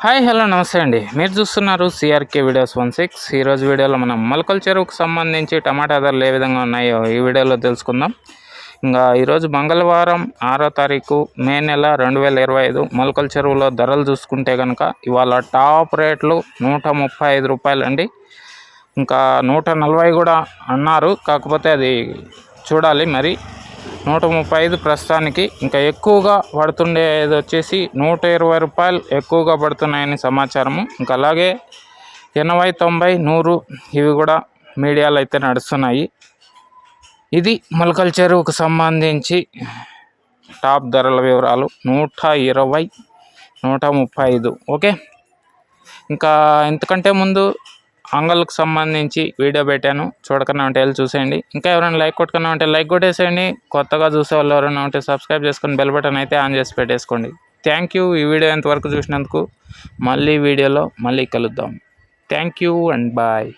Hi hello నమస్తే అండి. మీరు చూస్తున్నారు సిఆర్కే వీడియోస్ 16. ఈరోజు వీడియోలో మనం మొలకల చెరువుకు సంబంధించి టమాటా ధరలు ఏ విధంగా ఉన్నాయో ఈ వీడియోలో తెలుసుకుందాం. ఇంకా ఈరోజు మంగళవారం 6వ తారీఖు మే నెల 2025 మొలకల చెరువులో ధరలు చూసుకుంటే కనుక ఇవాళ టాప్ రేట్లు 135 రూపాయలు అండి. ఇంకా 140 కూడా అన్నారు, కాకపోతే అది చూడాలి మరి. 135 ప్రస్తుతానికి. ఇంకా ఎక్కువగా పడుతుండేది వచ్చేసి 120 రూపాయలు ఎక్కువగా పడుతున్నాయని సమాచారము. ఇంకా అలాగే 80, 90, 100 ఇవి కూడా మీడియాలో అయితే నడుస్తున్నాయి. ఇది మొలకల చెరువుకు సంబంధించి టాప్ ధరల వివరాలు. 120, 135. ఓకే. ఇంకా ఇంతకంటే ముందు అంగళ్ళకు సంబంధించి వీడియో పెట్టాను, చూడకన్నా ఉంటే వెళ్ళి చూసేయండి. ఇంకా ఎవరైనా లైక్ కొట్టుకున్నా ఉంటే లైక్ కొట్టేసేయండి. కొత్తగా చూసే వాళ్ళు ఎవరైనా ఉంటే సబ్స్క్రైబ్ చేసుకొని బెల్ బటన్ అయితే ఆన్ చేసి పెట్టేసుకోండి. థ్యాంక్ యూ ఈ వీడియో ఎంతవరకు చూసినందుకు. మళ్ళీ వీడియోలో మళ్ళీ కలుద్దాం. Thank you and bye.